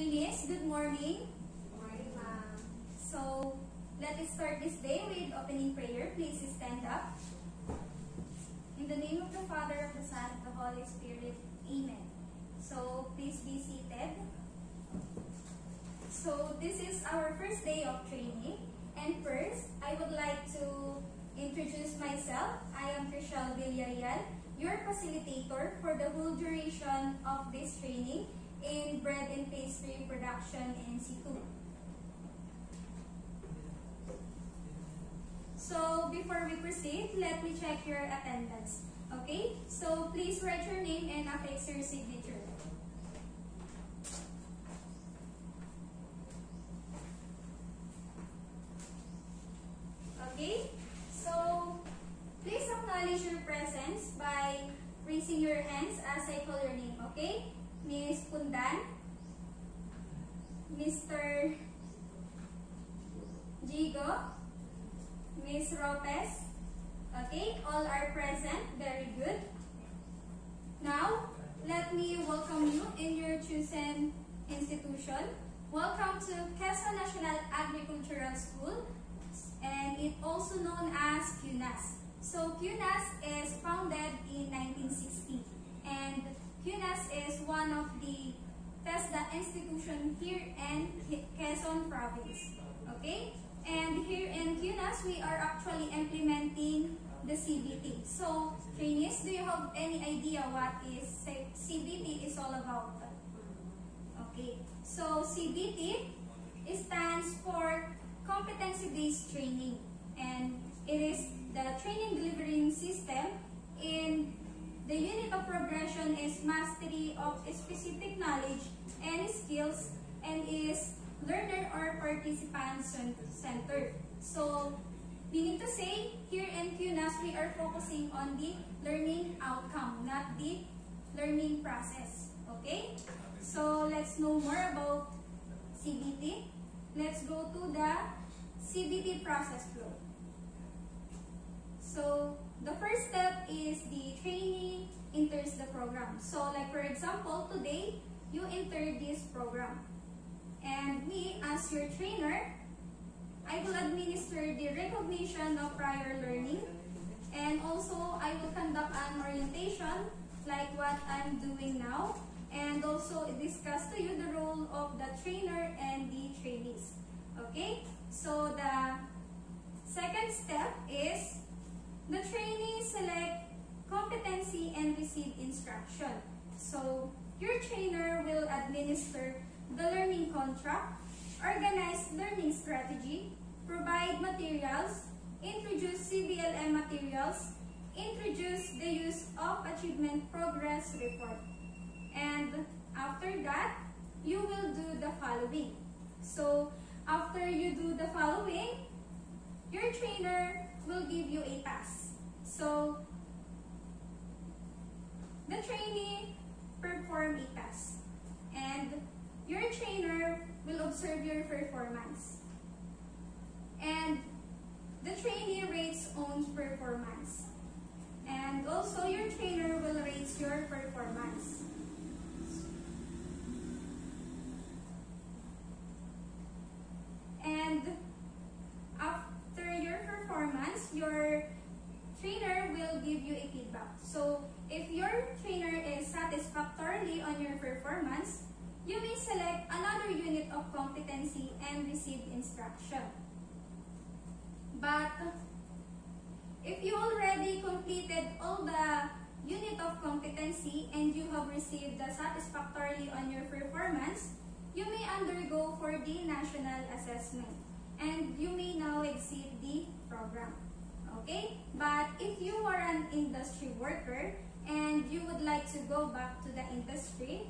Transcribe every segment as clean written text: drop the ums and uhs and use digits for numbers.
Trainees, good morning. Good morning, ma'am. So, let us start this day with opening prayer. Please stand up. In the name of the Father, of the Son, of the Holy Spirit. Amen. So, please be seated. So, this is our first day of training. And first, I would like to introduce myself. I am Trishelle Villarreal, your facilitator for the whole duration of this training in bread and pastry production in C2. So, before we proceed, let me check your attendance. Okay? So, please write your name and affix your signature. Okay? So, please acknowledge your presence by raising your hands as I call your name. Okay? Miss Pundan, Mr. Jigo, Miss Ropez. Okay, all are present. Very good. Now, let me welcome you in your chosen institution. Welcome to Quezon National Agricultural School, and it also known as QNAS. So, QNAS is founded in 1960, and QNAS is one of the TESDA institution here in Quezon Province. Okay? And here in QNAS, we are actually implementing the CBT. So, trainees, do you have any idea what is CBT is all about? Okay. So, CBT stands for Competency-Based Training. And it is the training delivering system in the unit of progression is mastery of specific knowledge and skills and is learner or participant centered. So, meaning to say, here in QNAS, we are focusing on the learning outcome, not the learning process. Okay? So, let's know more about CBT. Let's go to the CBT process flow. So, the first step is the trainee enters the program. So, like for example, today, you enter this program. And me, as your trainer, I will administer the recognition of prior learning. And also, I will conduct an orientation like what I'm doing now. And also, discuss to you the role of the trainer and the trainees. Okay? So, the second step is the trainee select competency and receive instruction. So, your trainer will administer the learning contract, organize learning strategy, provide materials, introduce CBLM materials, introduce the use of achievement progress report. And after that, you will do the following. So, after you do the following, your trainer will give you a task. So, the trainee perform a task. And your trainer will observe your performance. And the trainee rates own performance. And also, your trainer will rate your performance. And after your performance, your trainer will give you a feedback. So, if your trainer is satisfactorily on your performance, you may select another unit of competency and receive instruction. But if you already completed all the unit of competency and you have received the satisfactorily on your performance, you may undergo for the national assessment and you may now exit the program. Okay? But if you are an industry worker and you would like to go back to the industry,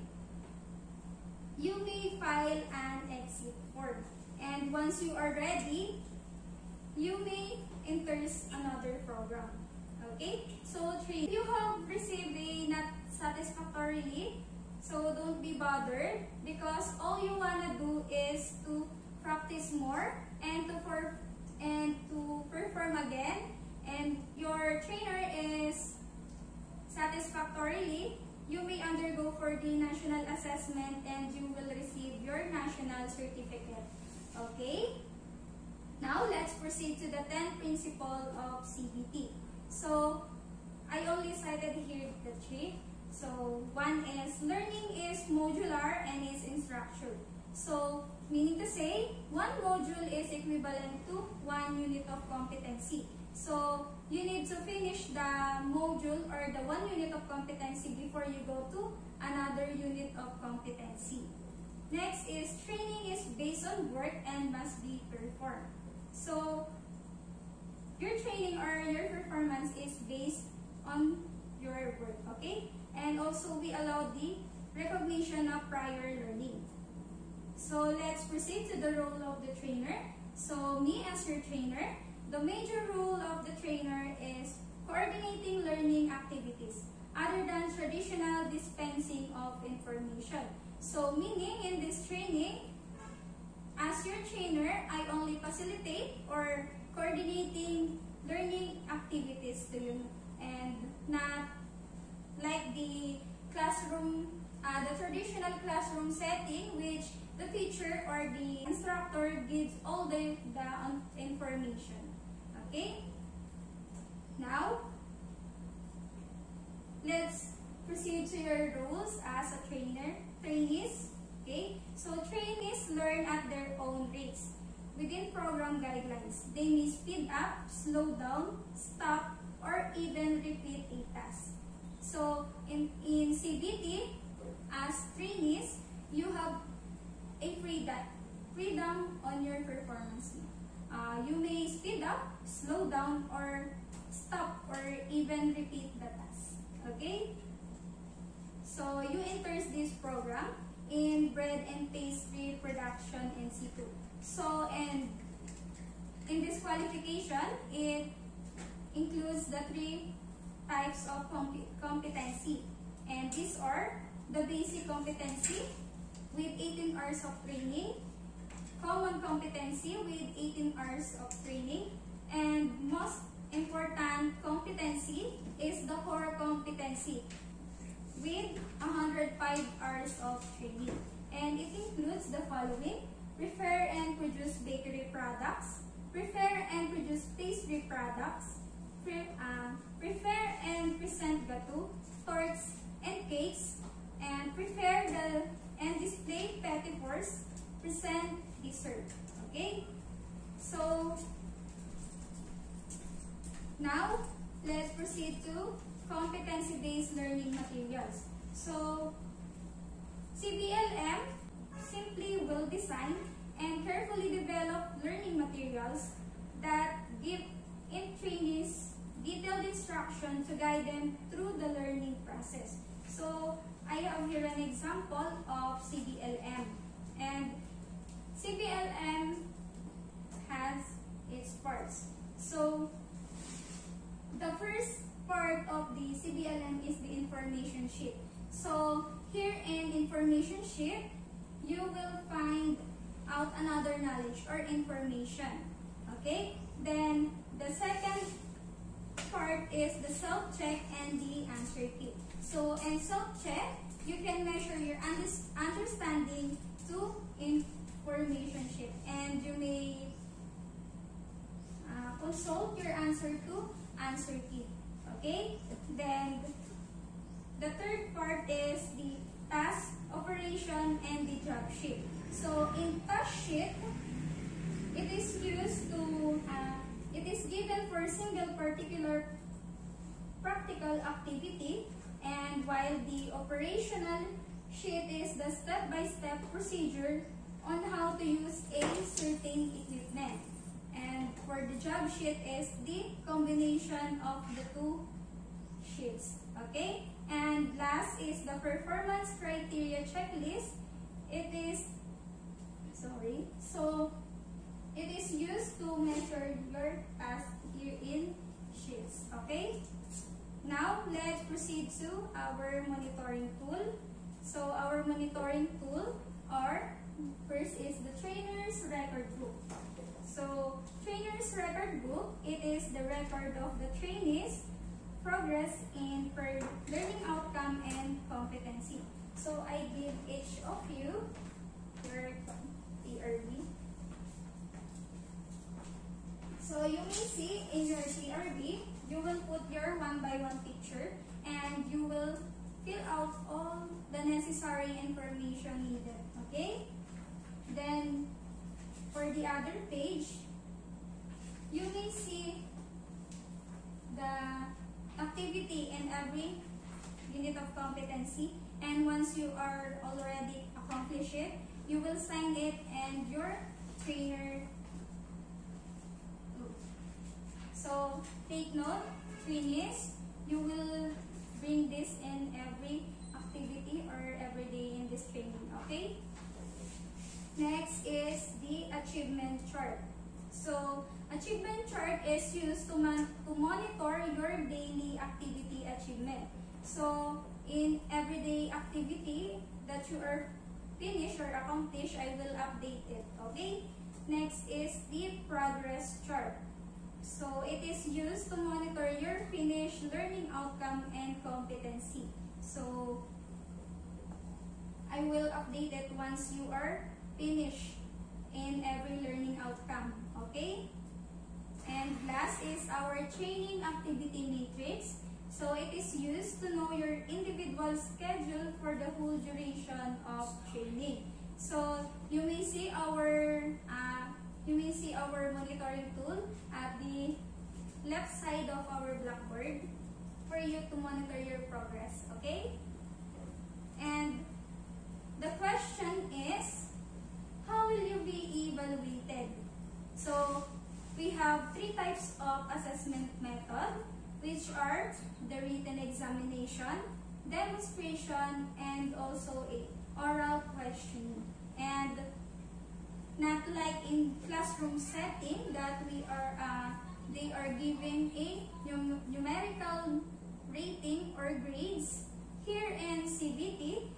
you may file an exit form. And once you are ready, you may enter another program. Okay? So, if you have received a not satisfactorily, so don't be bothered because all you wanna do is to practice more and to perform again. And your trainer is satisfactorily, you may undergo for the national assessment and you will receive your national certificate. Okay? Now, let's proceed to the 10th principle of CBT. So, I only cited here the 3. So, one is learning is modular and is instructional. So, meaning to say, one module is equivalent to 1 unit of competency. So, you need to finish the module or the 1 unit of competency before you go to another unit of competency. Next is training is based on work and must be performed. So, your training or your performance is based on your work, okay? And also, we allow the recognition of prior learning. So, let's proceed to the role of the trainer. So, me as your trainer, the major role of the trainer is coordinating learning activities other than traditional dispensing of information. So, meaning in this training, as your trainer, I only facilitate or coordinating learning activities to you and not like the classroom, the traditional classroom setting which the teacher or the instructor gives all the information. Okay? Now, let's proceed to your roles as a trainer. Trainees. Okay? So, trainees learn at their own rates within program guidelines. They may speed up, slow down, stop, or even repeat a task. So, in CBT, as trainees, you have a freedom on your performance. You may speed up, slow down, or stop, or even repeat the task. Okay? So, you enter this program in bread and pastry production in C2. So, and in this qualification, it includes the 3 types of competency. And these are the basic competency with 18 hours of training, common competency with 18 hours of training, and most important competency is the core competency with 105 hours of training. And it includes the following: prepare and produce bakery products, prepare and produce pastry products, prepare and present gateau, torts, and cakes, and prepare and display petit fours, present dessert. Okay? So, now, let's proceed to competency-based learning materials. So, CBLM simply will design and carefully develop learning materials that give trainees detailed instruction to guide them through the learning process. So, I have here an example of CBLM. And CBLM has its parts. So, the first part of the CBLM is the information sheet. So, here in information sheet, you will find out another knowledge or information. Okay? Then, the second part is the self-check and the answer key. So, in self-check, you can measure your understanding to information sheet. And you may consult your answer to answer key. Okay? Then, the third part is the task, operation, and the job sheet. So, in task sheet, it is used to, it is given for a single particular practical activity, and while the operational sheet is the step-by-step procedure on how to use a certain equipment. And for the job sheet is the combination of the 2 sheets. Okay? And last is the performance criteria checklist. It is, so it is used to measure your task here in sheets. Okay? Now, let's proceed to our monitoring tool. So, our monitoring tool are, first is the trainer's record book. So, trainer's record book, it is the record of the trainees progress in per learning outcome and competency. So I give each of you your TRB. So you may see in your TRB, you will put your one-by-one picture and you will fill out all the necessary information needed. Okay? Then, for the other page, you may see the activity in every unit of competency, and once you are already accomplished it, you will sign it and your trainer. So take note, trainees, you will bring this in every activity or every day in this training, okay? Next is the achievement chart. So achievement chart is used to monitor your daily activity achievement. So in everyday activity that you are finished or accomplished, I will update it, okay? Next is the progress chart. So it is used to monitor your finished learning outcome and competency. So I will update it once you are finished in every learning outcome, okay? And last is our training activity matrix. So it is used to know your individual schedule for the whole duration of training. So you may see our monitoring tool at the left side of our blackboard for you to monitor your progress, okay? And the question is, how will you be evaluated? So we have 3 types of assessment method, which are the written examination, demonstration, and also a oral questioning. And not like in classroom setting that they are giving a numerical rating or grades. Here in CBT,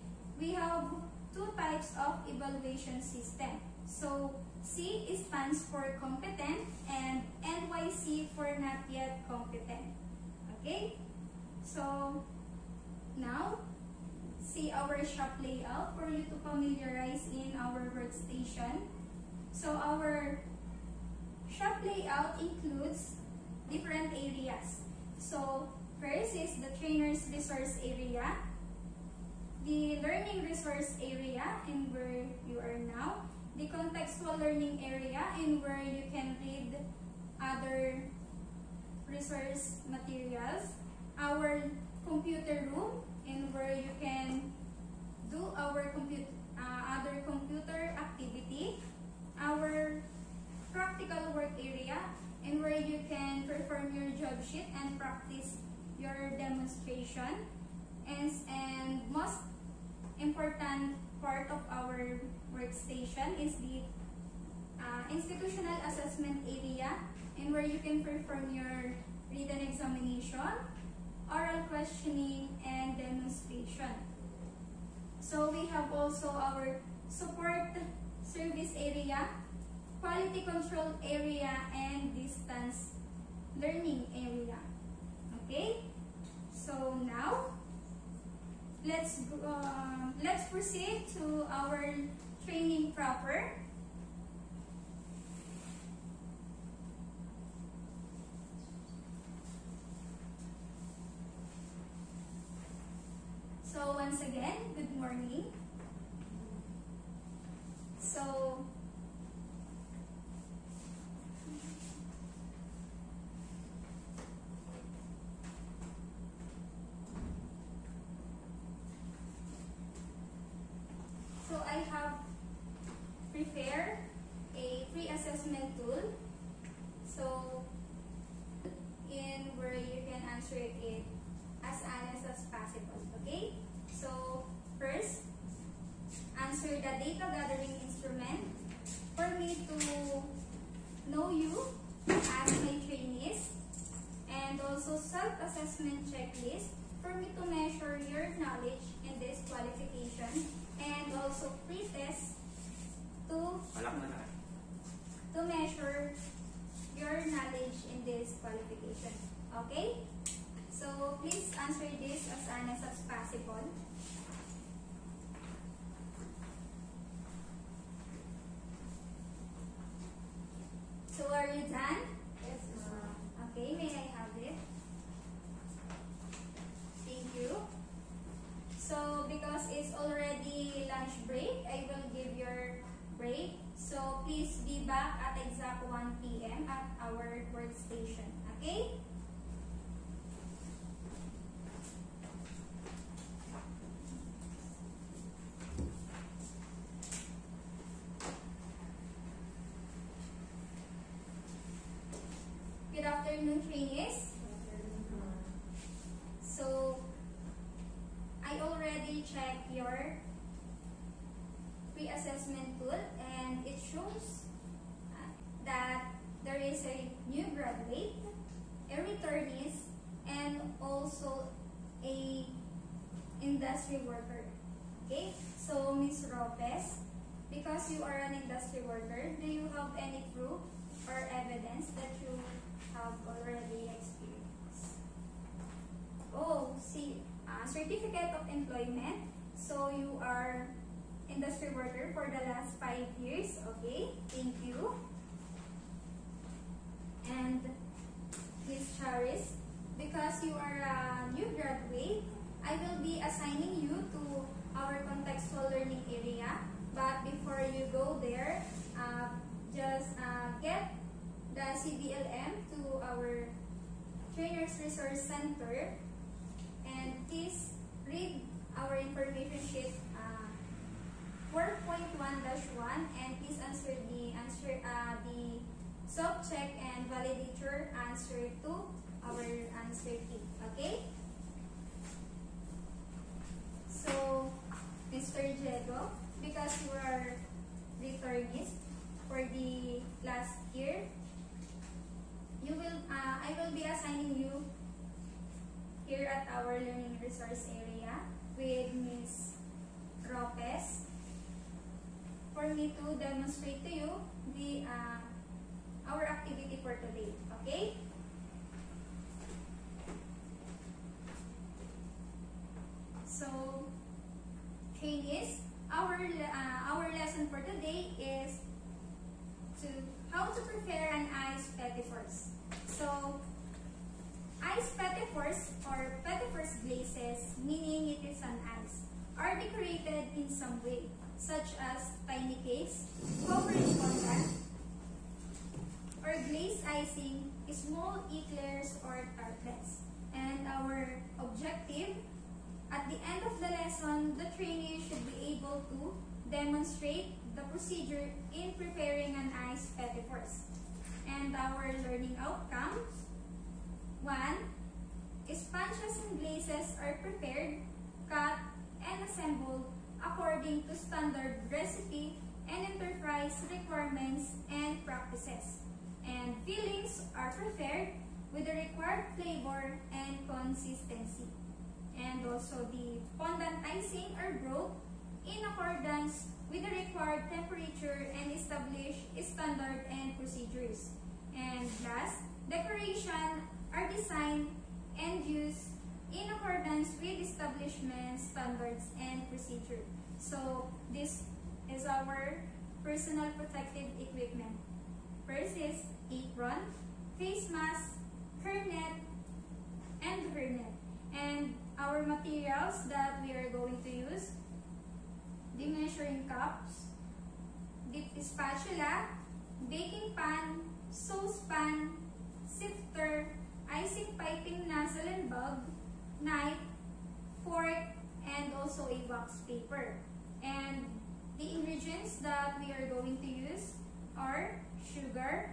we have 2 types of evaluation system. So C stands for competent and NYC for not yet competent. Okay? So now, see our shop layout for you to familiarize in our workstation. So our shop layout includes different areas. So first is the trainer's resource area, the learning resource area in where you are now, the contextual learning area in where you can read other resource materials, our computer room in where you can do our other computer activity, our practical work area in where you can perform your job sheet and practice your demonstration, and most important part of our workstation is the institutional assessment area in where you can perform your written examination, oral questioning, and demonstration. So we have also our support service area, quality control area, and distance learning area. Okay? So now, let's proceed to our training proper. So once again, good morning. So I have prepared a free assessment tool. So in where you can answer it as honest as possible. Okay? So first, answer the data gathering instrument for me to know you as my trainees, and also self-assessment checklist for me to measure your knowledge in this qualification, and also pre-test to measure your knowledge in this qualification. Okay? So please answer this as honest as possible. So are you done? Yes, ma'am. Okay, may I have it? Thank you. So because it's already lunch break, I will give your break. So please be back at exact 1 p.m. at our workstation. Okay? Good afternoon, trainees. So, I already checked your pre-assessment tool and it shows that there is a new graduate, a returnee, and also a industry worker. Okay, so Ms. Ropez, because you are an industry worker, do you have any proof or evidence that you have already experienced? Oh, see, certificate of employment. So you are industry worker for the last 5 years. Okay, thank you. And Ms. Charis, because you are a new graduate, I will be assigning you to our contextual learning area. But before you go there, just get the CDLM to our Trainers Resource Center and please read our information sheet 4.1-1 and please answer the self-check and validator answer to our answer key. Okay? So, Mr. Diego, because you are returnist for the last year, you will I will be assigning you here at our learning resource area with Ms. Ropez for me to demonstrate to you the our activity for today. Okay? So, trainees, our lesson for today is how to prepare an ice pettifors. So, ice pettifors or pettifors glazes, meaning it is an ice, are decorated in some way, such as tiny cakes, coverage fondant, or glaze icing, small eclairs or tartlets. And our objective, at the end of the lesson, the trainee should be able to demonstrate the procedure in preparing an ice pettifors. And our learning outcomes, 1. Sponges and glazes are prepared, cut, and assembled according to standard recipe and enterprise requirements and practices. And fillings are prepared with the required flavor and consistency. And also the fondant icing are brought in accordance with the required temperature and established standard and procedures. And last, decoration are designed and used in accordance with establishment standards and procedure. So this is our personal protective equipment. First is apron, face mask, hairnet, and hairnet. And our materials that we are going to use, the measuring cups, the spatula, baking pan, saucepan, sifter, icing piping nozzle and bulb, knife, fork, and also a wax paper. And the ingredients that we are going to use are sugar,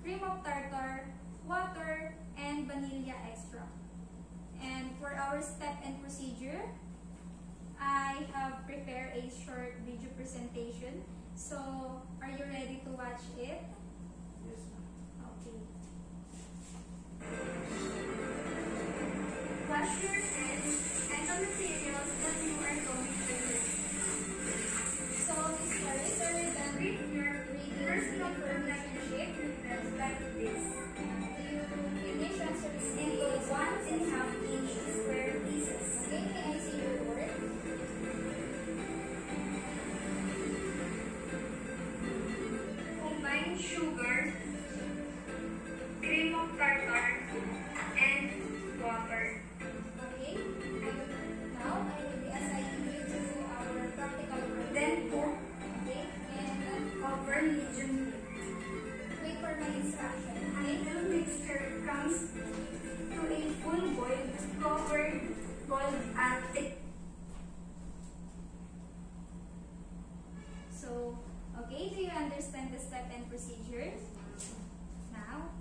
cream of tartar, water, and vanilla extract. And for our step and procedure, I have prepared a short video presentation. So, are you ready to watch it? Yes, ma'am. Okay. Wash your hands and the materials that you are going to use. So, Ms. Clarice, are you done with your reading information sheet? Like this. You finish answering in 1 and half sugar, cream of tartar, and water. Okay? Now, I will be assigning you to our practical work. Then cook. Okay? And over medium heat. Wait for my instruction. Until mixture comes to a full boil, boil at it. So, okay, do you understand the step and procedures? Now,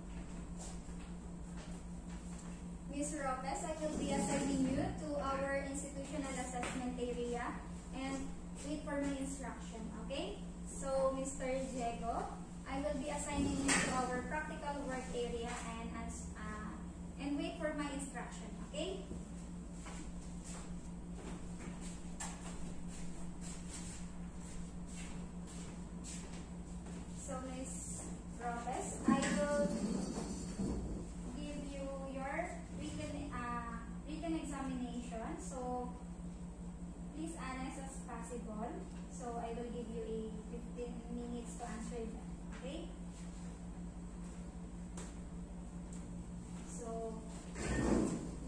Ms. Ropez, I will be assigning you to our institutional assessment area and wait for my instruction, okay? So, Mr. Diego, I will be assigning you to our practical work area and wait for my instruction, okay? So, Ms. Ropez, I will give you your written examination. So, please annex as possible. So, I will give you a 15 minutes to answer that. Okay? So,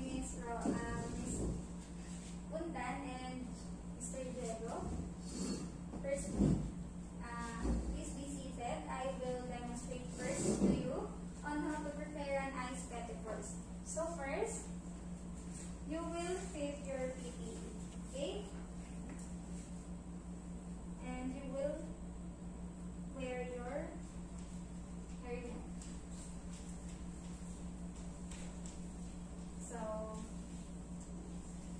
Ms. Undan and Mr. Diego, first, please be seated. I will demonstrate first to you on how to prepare an ice pettifors. So first, you will fit your PPE, okay? And you will wear your hairnet. So,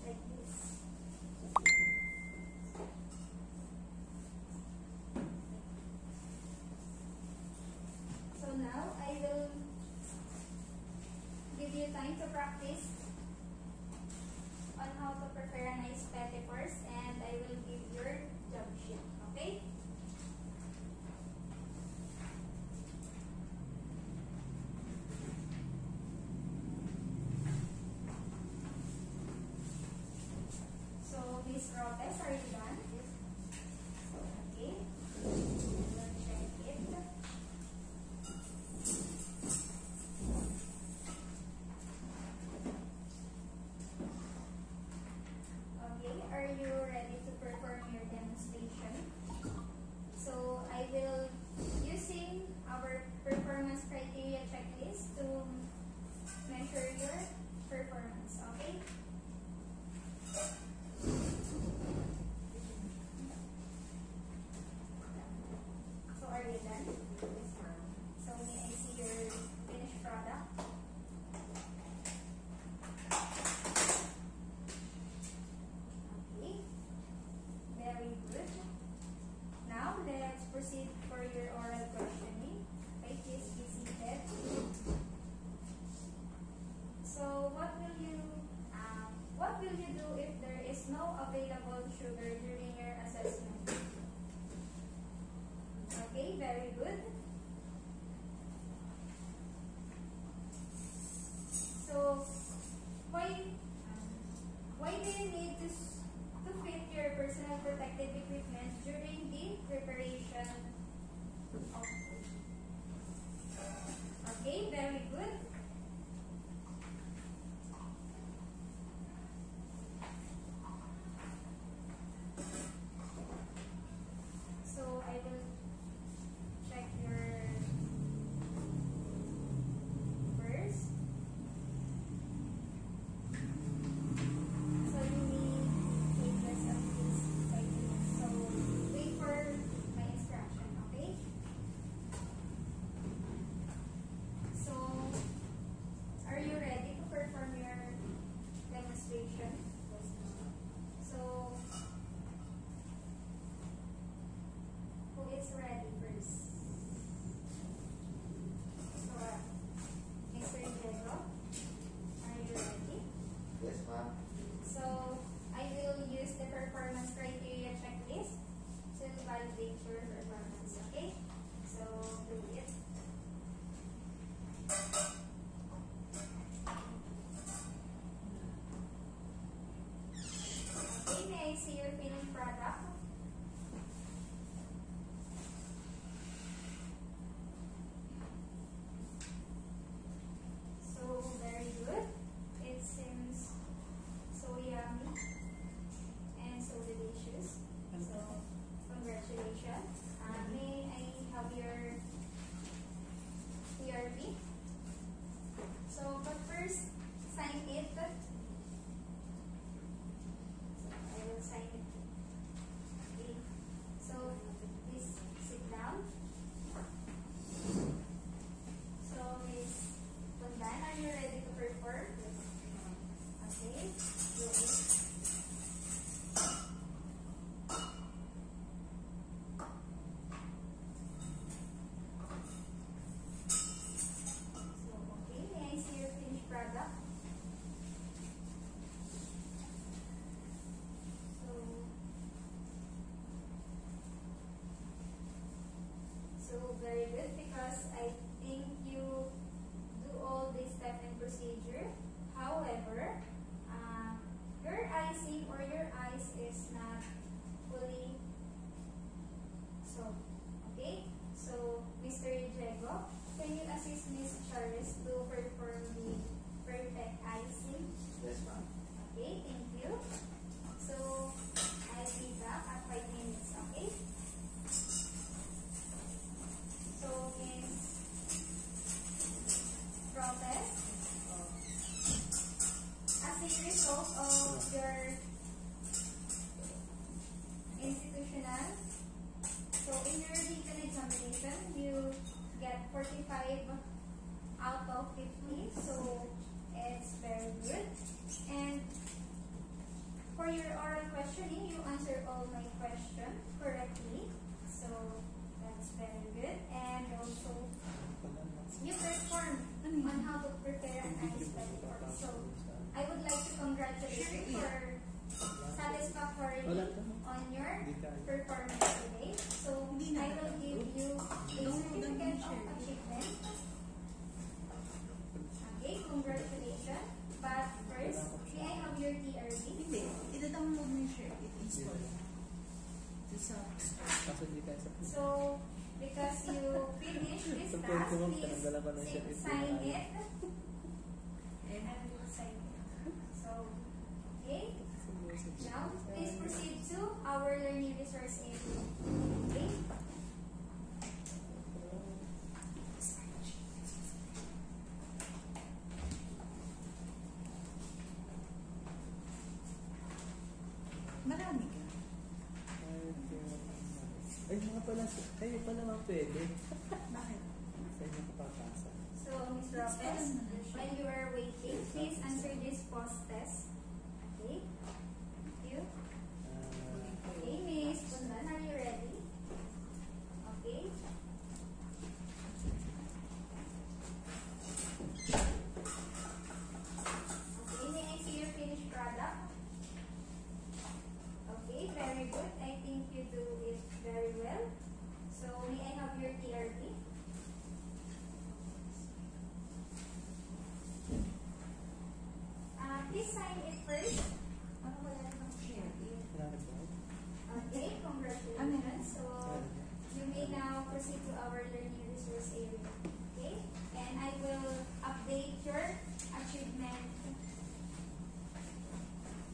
like this. So now, I will give you time to practice on how to prepare an ice pettifors, and I will give your job sheet, okay? So, Ms. Ropez, are you done? So, okay. We'll check it. Okay, are you ready to perform your demonstration? So, I will using our performance criteria checklist to measure your performance, okay? good because I think you do all this step and procedure. However, your icing or your ice is not fully soaked. Okay? So, Mr. Diego, can you assist Miss Charis to perform the perfect icing? Yes, ma'am. Okay, thank you. So, I'll be back at 5 minutes, okay? So, Miss Ropes, as a result of your institutional, so in your written examination, you get 45 out of 50, so it's very good. And for your oral questioning, you answer all my questions correctly, so that's very good. And also, you perform on how to prepare an ice platform. So, I would like to congratulate you for satisfactory on your performance today. So, I will give you a certificate of achievement. Okay, congratulations. But first, may I have your TRB? Hindi. Ida-download mo yung share. It-install. Kaso hindi tayo sa So, because you finished this task, please sign it. And I will sign it. So, okay. Now, please proceed to our learning resource area. Okay. Marami ka. Ay, mga pala, kayo pala mga pwede. Bakit? Sa inyo kapapasa. So, Ms. Ropes, while you are waiting, please answer this post test. Okay. Thank you. Okay, Miss Pundan, are you ready? Okay. Okay, may I see your finished product? Okay, very good. I think you do it very well. So, may I have your TRP? Please sign it first. Ano wala namang share? Okay, congratulations. So, you may now proceed to our learning resource area. Okay? And I will update your achievement.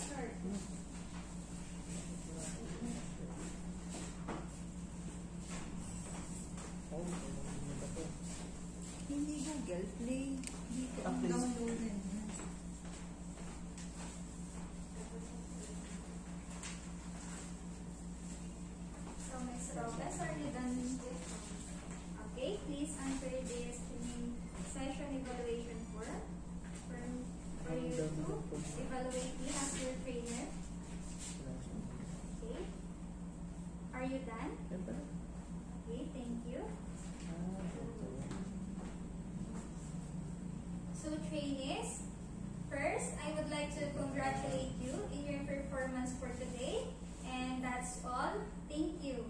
Sure. Hindi Google Play. Dito ang Please. downloadin mo. So, Ms. Robles, are you done with? Okay, please answer this session evaluation form for you to evaluate me as your trainer. Okay. Are you done? Yan pala. Okay, thank you. So, trainees, first, I would like to congratulate you in your performance for today. And that's all. Thank you.